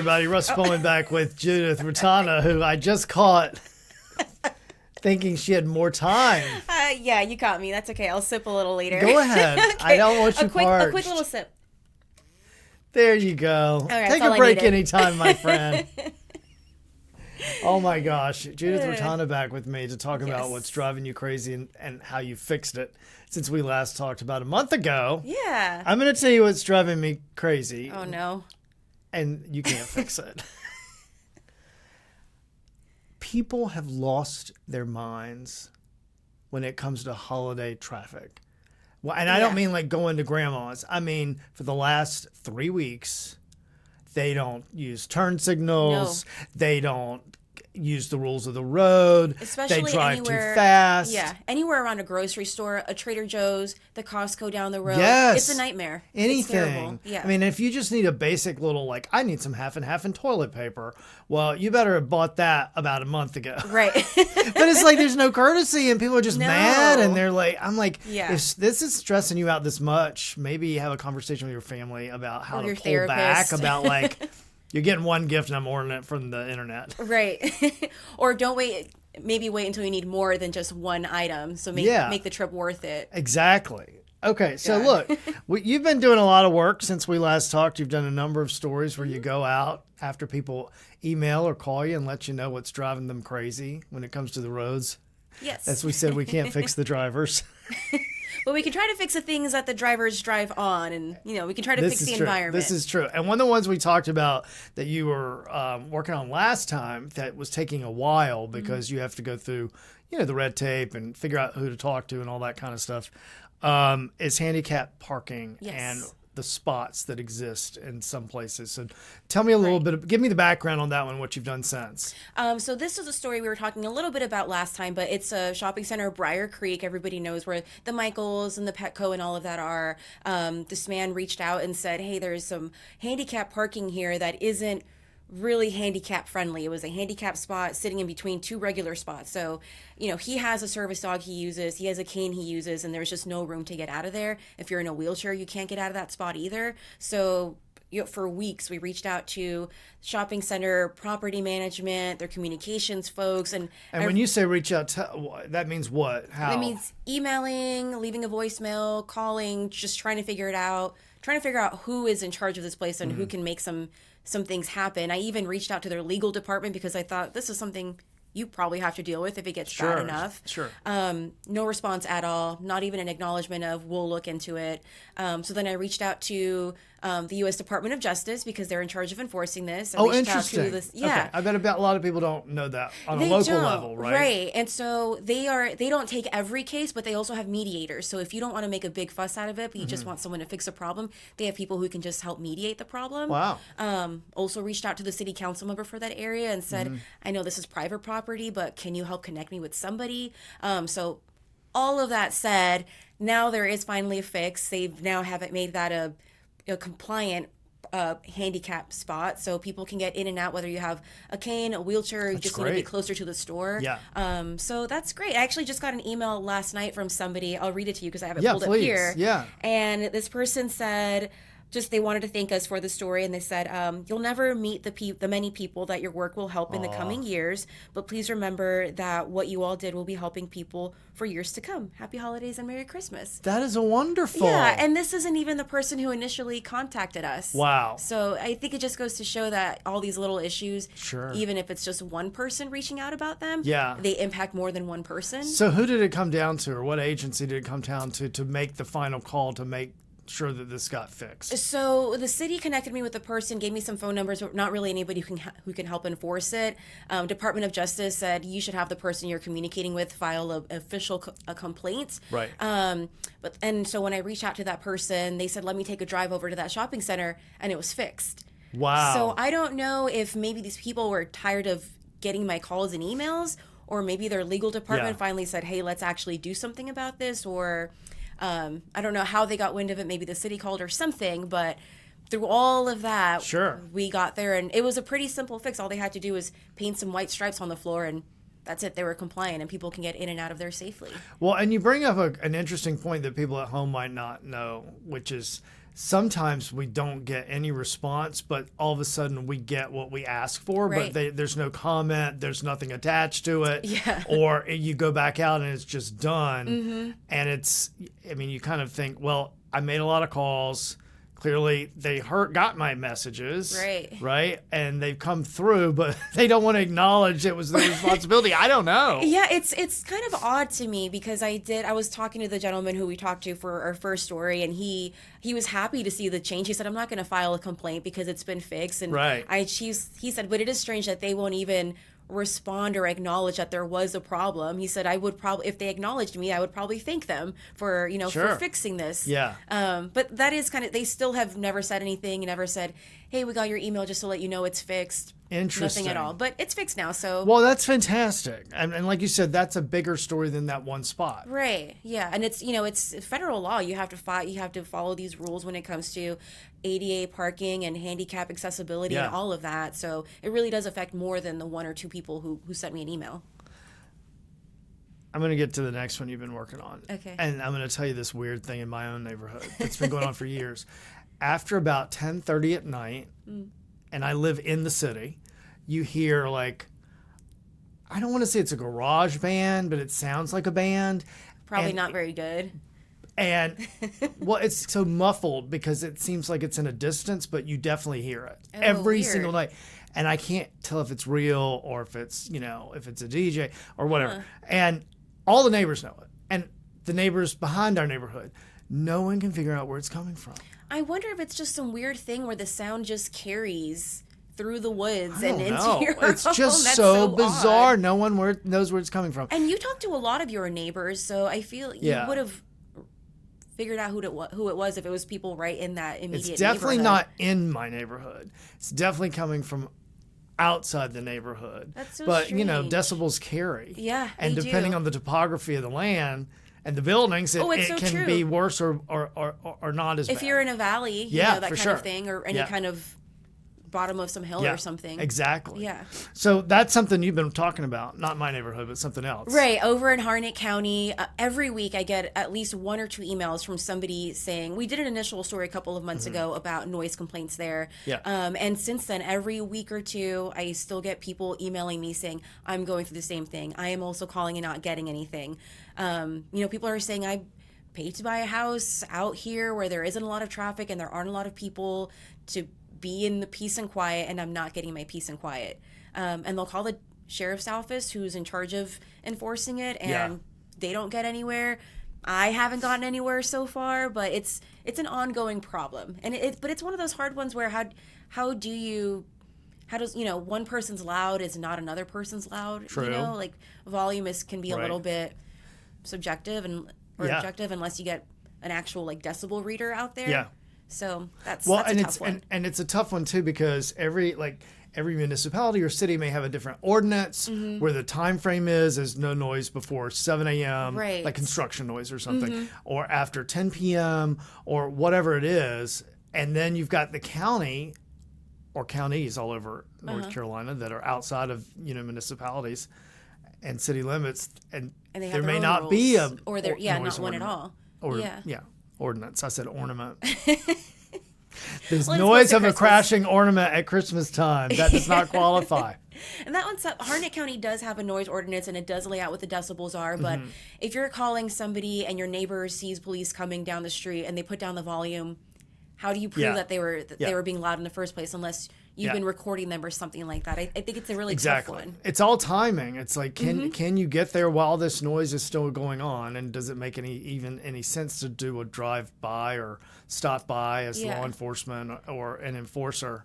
everybody. Russ Pullman back with Judith Rotana, who I just caught thinking she had more time. Yeah, you caught me. That's okay. I'll sip a little later. Go ahead. Okay. I don't want you parched. A quick little sip. There you go. Right, take a break anytime, my friend. Oh my gosh. Judith Rotana back with me to talk about what's driving you crazy and how you fixed it since we last talked about a month ago. Yeah. I'm going to tell you what's driving me crazy. Oh, no. And you can't fix it. People have lost their minds when it comes to holiday traffic. Well, and I don't mean like going to grandma's. I mean, for the last 3 weeks, they don't use turn signals. No. They don't use the rules of the road. Especially they drive anywhere, too fast. Yeah, anywhere around a grocery store, a Trader Joe's, the Costco down the road. Yes. It's a nightmare. Anything. It's terrible. Yeah. I mean, if you just need a basic little, like, I need some half and half in toilet paper, well, you better have bought that about a month ago. Right. But it's like there's no courtesy and people are just mad and they're like, I'm like, if this is stressing you out this much, maybe have a conversation with your family about how to pull back, about like, you're getting one gift and I'm ordering it from the internet. Right. Or don't wait. Maybe wait until you need more than just one item. So make the trip worth it. Exactly. Okay. So look, you've been doing a lot of work since we last talked. You've done a number of stories where you go out after people email or call you and let you know what's driving them crazy when it comes to the roads. Yes. As we said, we can't fix the drivers. But we can try to fix the things that the drivers drive on, and we can try to fix the environment. This is true. And one of the ones we talked about that you were working on last time that was taking a while because you have to go through, the red tape and figure out who to talk to and all that kind of stuff, is handicap parking and the spots that exist in some places. So tell me a little bit, give me the background on that one, what you've done since. So this is a story we were talking a little bit about last time, but it's a shopping center, Briar Creek. Everybody knows where the Michaels and the Petco and all of that are. This man reached out and said, hey, there's some handicap parking here that isn't really handicap friendly. It was a handicap spot sitting in between two regular spots. So, he has a service dog he uses, he has a cane he uses, and there's just no room to get out of there. If you're in a wheelchair, you can't get out of that spot either. So, for weeks, we reached out to shopping center, property management, their communications folks. And when you say reach out, that means what? How? That means emailing, leaving a voicemail, calling, just trying to figure out who is in charge of this place and who can make some things happen. I even reached out to their legal department because I thought this is something you probably have to deal with if it gets bad enough. Sure. No response at all, not even an acknowledgement of we'll look into it. So then I reached out to the U.S. Department of Justice because they're in charge of enforcing this. Interesting. Yeah. Okay. I bet a lot of people don't know that on a local level, right? Right. And so they don't take every case, but they also have mediators. So if you don't want to make a big fuss out of it, but you just want someone to fix a problem, they have people who can just help mediate the problem. Wow. Also reached out to the city council member for that area and said, I know this is private property, but can you help connect me with somebody? So all of that said, now there is finally a fix. They now have made that a compliant handicap spot, so people can get in and out whether you have a cane, a wheelchair, you just need to be closer to the store. Yeah. So that's great. I actually just got an email last night from somebody. I'll read it to you because I have it pulled up here. Yeah. And this person said, they wanted to thank us for the story, and they said, you'll never meet the many people that your work will help in the coming years, but please remember that what you all did will be helping people for years to come. Happy holidays and Merry Christmas. That is wonderful. Yeah, and this isn't even the person who initially contacted us. Wow. So I think it just goes to show that all these little issues, sure, even if it's just one person reaching out about them, yeah, they impact more than one person. So who did it come down to, or what agency did it come down to make the final call to make sure that this got fixed? So the city connected me with the person, gave me some phone numbers, but not really anybody who can help enforce it. Department of Justice said you should have the person you're communicating with file an official complaint. Right. So when I reached out to that person, they said, let me take a drive over to that shopping center, and it was fixed. Wow. So I don't know if maybe these people were tired of getting my calls and emails, or maybe their legal department finally said, hey, let's actually do something about this, or I don't know how they got wind of it. Maybe the city called or something, but through all of that, sure, we got there, and it was a pretty simple fix. All they had to do was paint some white stripes on the floor, and that's it. They were compliant, and people can get in and out of there safely. Well, and you bring up an interesting point that people at home might not know, which is sometimes we don't get any response, but all of a sudden we get what we ask for, Right. but there's no comment, there's nothing attached to it. Yeah. Or you go back out and it's just done. Mm-hmm. And you kind of think, well, I made a lot of calls. Clearly, they got my messages, right? And they've come through, but they don't want to acknowledge it was their responsibility. I don't know. Yeah, it's kind of odd to me because I was talking to the gentleman who we talked to for our first story, and he was happy to see the change. He said, "I'm not going to file a complaint because it's been fixed." And right. he said, "But it is strange that they won't even respond or acknowledge that there was a problem." He said, "I would probably, if they acknowledged me, I would probably thank them for Sure. for fixing this." Yeah. But that is kind of, they still have never said anything, never said, "Hey, we got your email just to let you know it's fixed." Interesting. Nothing at all. But it's fixed now, so. Well, that's fantastic. And like you said, that's a bigger story than that one spot. Right. Yeah. And it's, it's federal law. You have to follow these rules when it comes to ADA parking and handicap accessibility and all of that. So it really does affect more than the one or two people who sent me an email. I'm going to get to the next one you've been working on. Okay. And I'm going to tell you this weird thing in my own neighborhood that's been going on for years. After about 10:30 at night, and I live in the city, you hear like, I don't want to say it's a garage band, but it sounds like a band. Probably And not very good. And well, it's so muffled because it seems like it's in a distance, but you definitely hear it every weird. single night. And I can't tell if it's real or if it's, if it's a DJ or whatever. And all the neighbors know it. And the neighbors behind our neighborhood, no one can figure out where it's coming from. I wonder if it's just some weird thing where the sound just carries through the woods I and don't into know. your It's home. just That's so bizarre. odd. No one knows where it's coming from. And you talked to a lot of your neighbors, so I feel you would have figured out who it was if it was people right in that immediate It's definitely neighborhood. not in my neighborhood. It's definitely coming from outside the neighborhood. That's so but strange. decibels carry. Yeah, and they depending do. on the topography of the land and the buildings, it it's so can true. be worse or not as If bad. you're in a valley, Yeah, that for kind sure. of thing, or any Yeah. kind of bottom of some hill or something. Exactly. Yeah. So that's something you've been talking about, not my neighborhood, but something else. Right. Over in Harnett County, every week I get at least one or two emails from somebody saying, we did an initial story a couple of months ago about noise complaints there. Yeah. And since then, every week or two, I still get people emailing me saying, I'm going through the same thing. I am also calling and not getting anything. People are saying, I paid to buy a house out here where there isn't a lot of traffic and there aren't a lot of people to be in the peace and quiet, and I'm not getting my peace and quiet. And they'll call the sheriff's office who's in charge of enforcing it, and they don't get anywhere. I haven't gotten anywhere so far, but it's an ongoing problem. And but it's one of those hard ones where how does one person's loud is not another person's loud. True. Like volume can be a Right. little bit subjective or objective unless you get an actual decibel reader out there. Yeah. So that's Well, a and tough it's one. and it's a tough one too because every municipality or city may have a different ordinance where the time frame is no noise before 7 a.m. Right. like construction noise or something, or after 10 p.m. or whatever it is. And then you've got the county or counties all over North Carolina that are outside of municipalities and city limits, and And they have there their may own not be a rules. Or there noise not one at ordinance. all. Or Yeah. ordinance. I said ornament. There's Well, it's noise close to of a Christmas. crashing ornament at Christmas time. That does not qualify. And that one's Harnett County does have a noise ordinance, and it does lay out what the decibels are. But if you're calling somebody and your neighbor sees police coming down the street and they put down the volume, how do you prove Yeah. that they were being loud in the first place unless you've Yeah. been recording them or something like that? I think it's a really Exactly. tough one. It's all timing. It's like can you get there while this noise is still going on, and does it make any sense to do a drive by or stop by as Yeah. law enforcement or an enforcer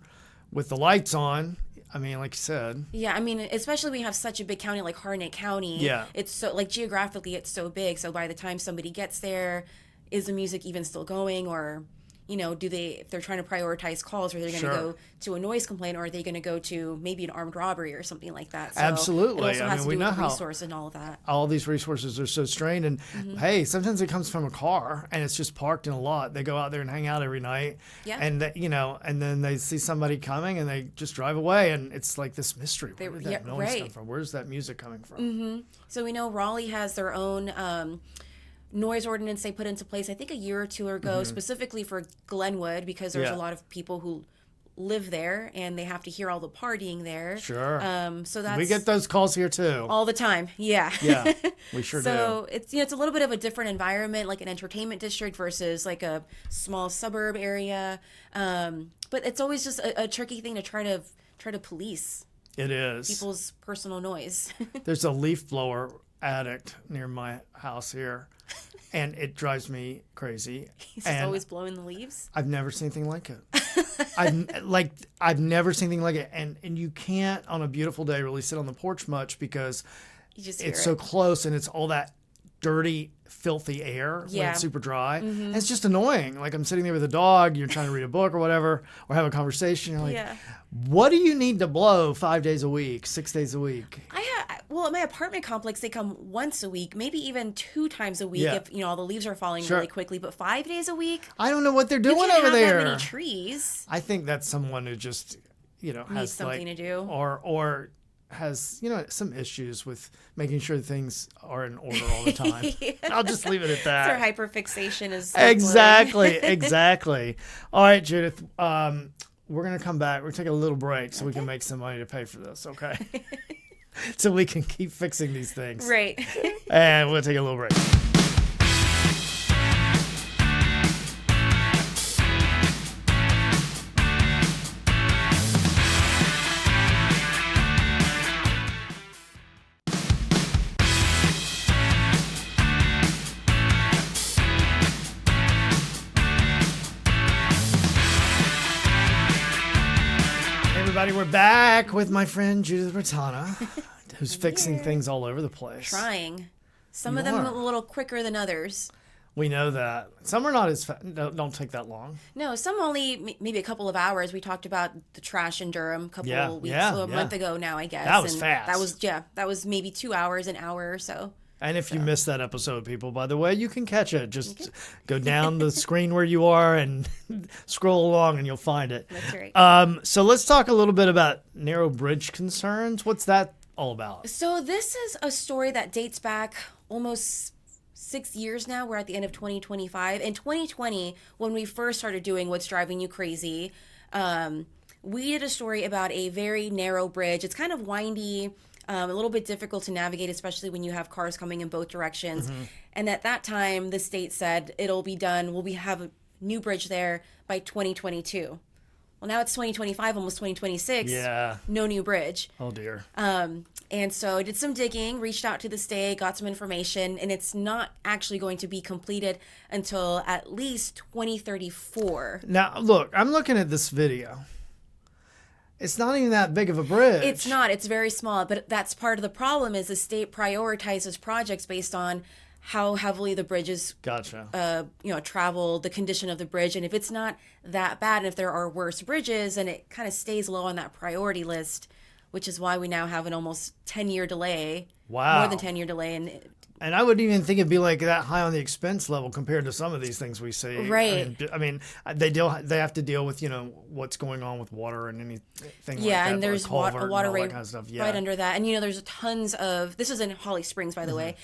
with the lights on? I mean, like you said. Yeah, I mean, especially when you have such a big county like Harnett County. Yeah. It's so, geographically, it's so big. So by the time somebody gets there, is the music even still going? Or, if they're trying to prioritize calls, are they going to Sure. go to a noise complaint, or are they going to go to maybe an armed robbery or something like that? So Absolutely. It also I has mean, to we do know with how- resource and all of that. All these resources are so strained, and hey, sometimes it comes from a car and it's just parked in a lot. They go out there and hang out every night, Yeah. and and then they see somebody coming and they just drive away, and it's like this mystery. Where did that yeah, noise come right. from? Where's that music coming from? So we know Raleigh has their own noise ordinance they put into place, I think a year or two ago, specifically for Glenwood, because there's Yeah. a lot of people who live there and they have to hear all the partying there. Sure. So that's We get those calls here too. all the time. Yeah. Yeah, we sure do. So it's a little bit of a different environment, like an entertainment district versus like a small suburb area. But it's always just a tricky thing to try to police It is. people's personal noise. There's a leaf blower addict near my house here, and it drives me crazy. He's just And always blowing the leaves. I've never seen anything like it. I've never seen anything like it, and you can't on a beautiful day really sit on the porch much because You just hear it's it. so close and it's all that dirty, filthy air when Yeah. it's super dry. And it's just annoying. Like I'm sitting there with a dog, you're trying to read a book or whatever, or have a conversation. You're like, Yeah. what do you need to blow 5 days a week, 6 days a week? Well, at my apartment complex, they come once a week, maybe even 2 times a week Yeah. if all the leaves are falling Sure. really quickly. But 5 days a week, I don't know what they're you doing can't over have there. that many trees. I think that's someone who just, has something to do. or has some issues with making sure things are in order all the time. I'll just leave it at that. Their hyperfixation is Exactly. All right, Judith. We're gonna come back. We're gonna take a little break so we can make some money to pay for this. Okay. So we can keep fixing these things. Right. And we'll take a little break. Hey everybody, we're back with my friend Judith Rotana, who's fixing things all over the place. Trying. Some You of them are. a little quicker than others. We know that. Some are not as don't take that long. No, some only maybe a couple of hours. We talked about the trash in Durham a couple of weeks, a month ago now, I guess. That was and fast. That was maybe 2 hours, an hour or so. And if you missed that episode, people, by the way, you can catch it. Just go down the screen where you are and scroll along and you'll find it. That's right. So let's talk a little bit about narrow bridge concerns. What's that all about? So this is a story that dates back almost 6 years now. We're at the end of 2025. In 2020, when we first started doing What's Driving You Crazy, we did a story about a very narrow bridge. It's kind of windy, a little bit difficult to navigate, especially when you have cars coming in both directions. And at that time, the state said it'll be done. We'll have a new bridge there by 2022. Well, now it's 2025, almost 2026. Yeah. No new bridge. Oh, dear. And so I did some digging, reached out to the state, got some information, and it's not actually going to be completed until at least 2034. Now, look, I'm looking at this video. It's not even that big of a bridge. It's not. It's very small, but that's part of the problem is the state prioritizes projects based on how heavily the bridge is Gotcha. traveled, the condition of the bridge. And if it's not that bad, and if there are worse bridges, and it kind of stays low on that priority list, which is why we now have an almost 10-year delay. Wow. More than 10-year delay. And I wouldn't even think it'd be like that high on the expense level compared to some of these things we see. Right. I mean, they have to deal with what's going on with water and anything like Yeah, that. and there's a culvert a water and all right, that kind of stuff. Yeah. right under that. And, there's tons of, this is in Holly Springs, by the way.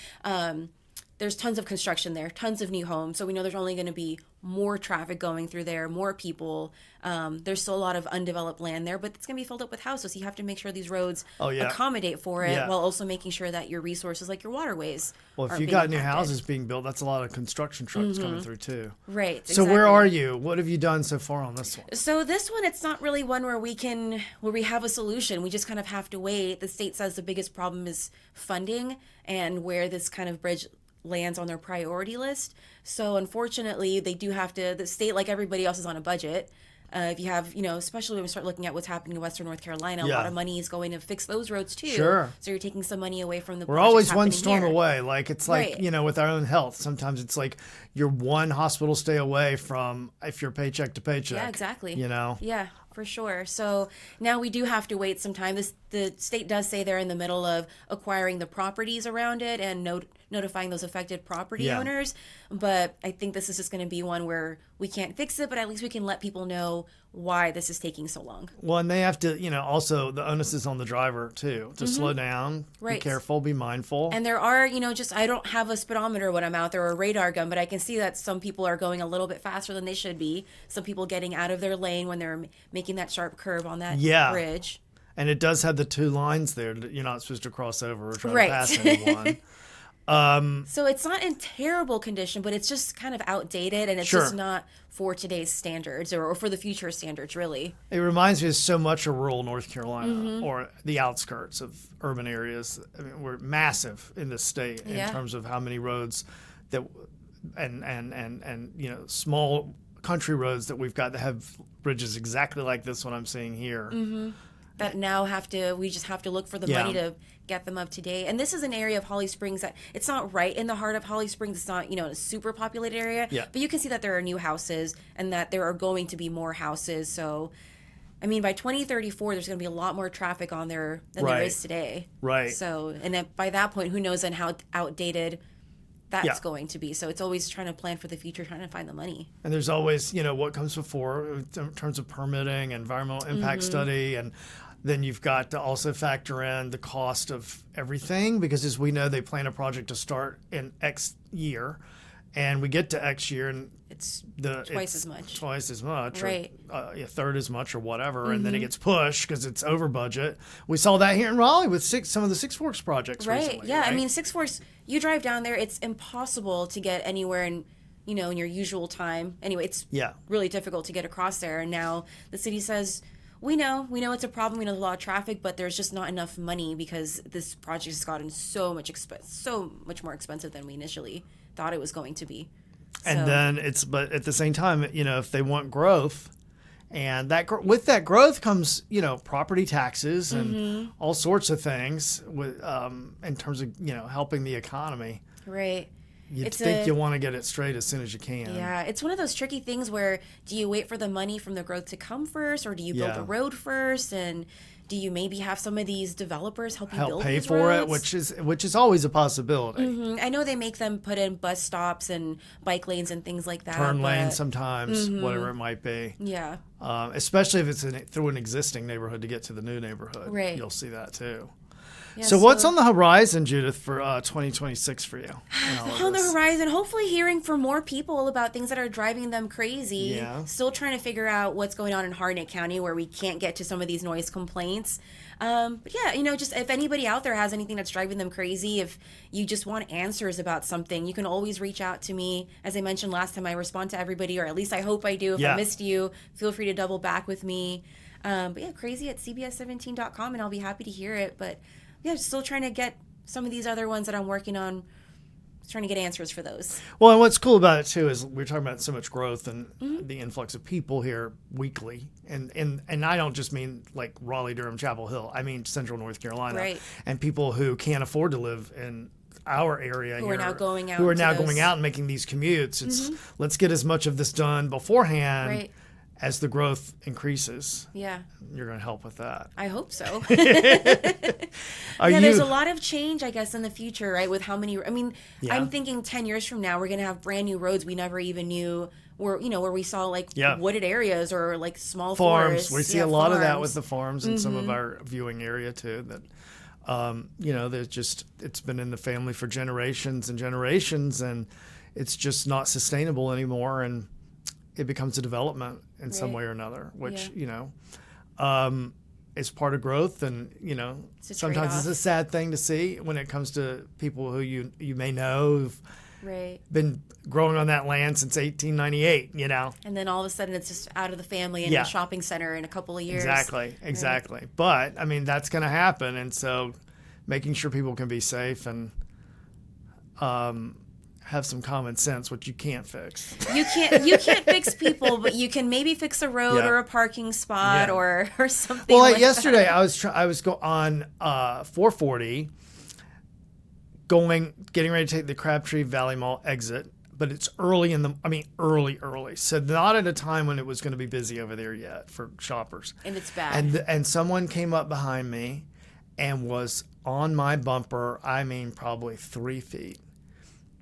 There's tons of construction there, tons of new homes. So we know there's only going to be more traffic going through there, more people. There's still a lot of undeveloped land there, but it's going to be filled up with houses. You have to make sure these roads accommodate for it while also making sure that your resources like your waterways Well, if aren't you being got new impacted. houses being built, that's a lot of construction trucks coming through too. Right. So where exactly. are you? What have you done so far on this one? So this one, it's not really one where we have a solution. We just kind of have to wait. The state says the biggest problem is funding and where this kind of bridge lands on their priority list. So unfortunately, they do have to, the state, like everybody else, is on a budget. If you have, especially when we start looking at what's happening in Western North Carolina, a Yeah. lot of money is going to fix those roads too. Sure. So you're taking some money away from the We're projects always one happening storm here. away. Like it's like, Right. with our own health. Sometimes it's like you're one hospital stay away from if you're paycheck to paycheck. Yeah, exactly. Yeah. For sure. So now we do have to wait some time. The state does say they're in the middle of acquiring the properties around it and notifying those affected property Yeah. owners. But I think this is just going to be one where we can't fix it, but at least we can let people know why this is taking so long. Well, and they have to, also the onus is on the driver too to slow down, be Mm-hmm. Right. careful, be mindful. And there are, just I don't have a speedometer when I'm out there or a radar gun, but I can see that some people are going a little bit faster than they should be. Some people getting out of their lane when they're making that sharp curve on that Yeah. bridge. And it does have the two lines there that you're not supposed to cross over or try Right. to pass anyone. So it's not in terrible condition, but it's just kind of outdated, and it's Sure. just not for today's standards or for the future standards, really. It reminds me of so much of rural North Carolina Mm-hmm. or the outskirts of urban areas. I mean, we're massive in this state in Yeah. terms of how many roads that and small country roads that we've got that have bridges exactly like this one I'm seeing here. That now we just have to look for the Yeah. money to get them up to date. And this is an area of Holly Springs that it's not right in the heart of Holly Springs. It's not, a super populated area. Yeah. But you can see that there are new houses and that there are going to be more houses. So, I mean, by 2034, there's going to be a lot more traffic on there than there Right. is today. Right. So, and then by that point, who knows then how outdated that's Yeah. going to be. So it's always trying to plan for the future, trying to find the money. And there's always, what comes before in terms of permitting, environmental impact study, and then you've got to also factor in the cost of everything because, as we know, they plan a project to start in X year, and we get to X year and It's it's twice as much. twice as much, Right. or a third as much, or whatever, and then it gets pushed because it's over budget. We saw that here in Raleigh with some of the Six Forks projects Right. recently. Yeah. I right? mean, Six Forks, you drive down there, it's impossible to get anywhere in your usual time. Anyway, it's Yeah. really difficult to get across there. And now the city says, we know it's a problem. We know there's a lot of traffic, but there's just not enough money because this project has gotten so much more expensive than we initially thought it was going to be. And So- then but at the same time, if they want growth, and with that growth comes, property taxes and Mm-hmm. all sorts of things with, in terms of, helping the economy. Right. You'd It's think a- you want to get it straight as soon as you can. Yeah, it's one of those tricky things where do you wait for the money from the growth to come first, or do you build Yeah. the road first, and do you maybe have some of these developers help you Help build pay these for it, roads? which is always a possibility. I know they make them put in bus stops and bike lanes and things like that. Turn lanes but- sometimes, whatever it might be. Yeah, Especially if it's through an existing neighborhood to get to the new neighborhood. Right. You'll see that too. yeah. So what's on the horizon, Judith, for 2026 for you? in all of on the this? horizon? Hopefully, hearing from more people about things that are driving them crazy. Yeah. Still trying to figure out what's going on in Harnett County, where we can't get to some of these noise complaints. But yeah, just if anybody out there has anything that's driving them crazy, if you just want answers about something, you can always reach out to me. As I mentioned last time, I respond to everybody, or at least I hope I do. If Yeah. I missed you, feel free to double back with me. But yeah, crazy at cbs17.com, and I'll be happy to hear it. But yeah, still trying to get some of these other ones that I'm working on, trying to get answers for those. Well, and what's cool about it too is we're talking about so much growth and Mm-hmm. the influx of people here weekly, and I don't just mean like Raleigh, Durham, Chapel Hill. I mean Central North Carolina, Right. and people who can't afford to live in our area Who here, are now going out who are to now those- Mm-hmm. going out and making these commutes. It's let's get as much of this done beforehand Right. as the growth increases. Yeah, You're going to help with that. I hope so. Are Yeah, you? there's a lot of change, I guess, in the future, right? With how many, I mean, Yeah. I'm thinking 10 years from now, we're going to have brand new roads we never even knew where we saw like Yeah. wooded areas or like small Farms. forests. We see Yeah, a lot of that farms. with the farms in some of our viewing area too. That there's just it's been in the family for generations and generations, and it's just not sustainable anymore, and it becomes a development in some Right. way or another, which Yeah. is part of growth, and It's a sometimes it's a trade-off. sad thing to see when it comes to people who you may know who've Right. been growing on that land since 1898. And then all of a sudden it's just out of the family in Yeah. a shopping center in a couple of years. Exactly. But I mean, that's going to happen. And so making sure people can be safe and have some common sense, which you can't fix. You can't fix people, but you can maybe fix a road Yeah. or a parking spot Yeah. or something. Well, like yesterday that. I was on 440, getting ready to take the Crabtree Valley Mall exit, but it's early early. So not at a time when it was going to be busy over there yet for shoppers. And it's bad. And someone came up behind me and was on my bumper. I mean, probably 3 feet.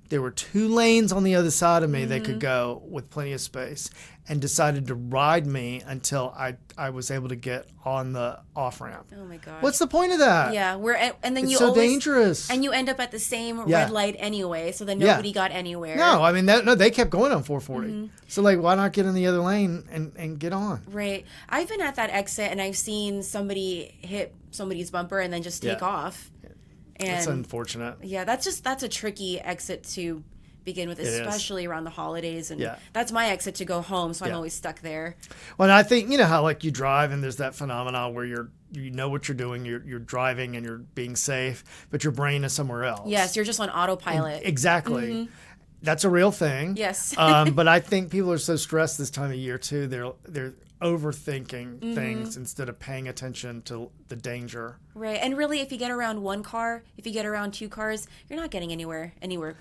There were 2 lanes on the other side of me they could go with plenty of space, and decided to ride me until I was able to get on the off ramp. Oh my god. What's the point of that? Yeah, and then It's you so always, dangerous. and you end up at the same Yeah. red light anyway, so then Yeah. nobody got anywhere. No, I mean no, they kept going on 440. So like, why not get in the other lane and get on? Right. I've been at that exit and I've seen somebody hit somebody's bumper and then just take Yeah. off. It's And unfortunate. yeah, that's a tricky exit to begin with, is. especially around the holidays. And Yeah. that's my exit to go home, so I'm Yeah. always stuck there. Well, and I think, you know how like you drive and there's that phenomenon where you know what you're doing, you're driving and you're being safe, but your brain is somewhere else. Yes, you're just on autopilot. Exactly. That's a real thing. Yes. But I think people are so stressed this time of year too. They're overthinking things instead of paying attention to the danger. Right. And really, if you get around one car, if you get around 2 cars, you're not getting anywhere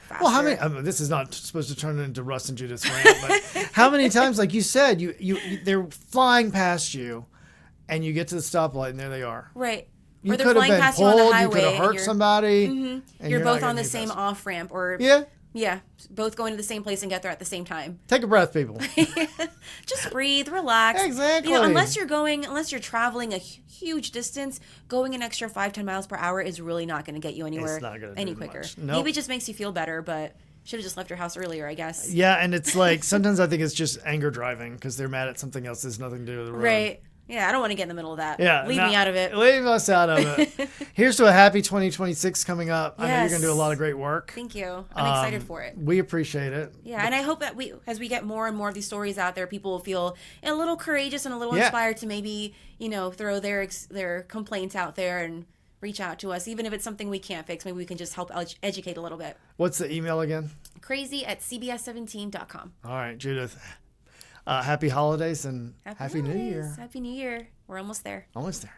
faster. Well, how many? This is not supposed to turn into Russ and Judith's rant, but how many times, like you said, you they're flying past you, and you get to the stoplight, and there they are. Right. You Or they're could have flying been past you on pulled. the You highway. could have and hurt you're, somebody. And you're both not on the getting any same faster. off ramp, or Yeah. both going to the same place and get there at the same time. Take a breath, people. Just breathe, relax. Exactly. You know, unless you're traveling a huge distance, going an extra 5-10 miles per hour is really not going to get you anywhere not gonna any do quicker. much. Nope. Maybe it just makes you feel better, but should have just left your house earlier, I guess. Yeah, and it's like sometimes I think it's just anger driving because they're mad at something else. There's nothing to do with the road. Right. Yeah, I don't want to get in the middle of that. Yeah, Leave me out of it. Leave us out of it. Here's to a happy 2026 coming up. I know you're going to do a Yes. lot of great work. Thank you. I'm excited for it. We appreciate it. Yeah, and I hope that as we get more and more of these stories out there, people will feel a little courageous and a little Yeah. inspired to maybe, throw their complaints out there and reach out to us, even if it's something we can't fix. Maybe we can just help educate a little bit. What's the email again? crazy@cbs17.com. All right, Judith. Happy holidays and Happy New holidays. Year. Happy New Year. We're almost there. Almost there.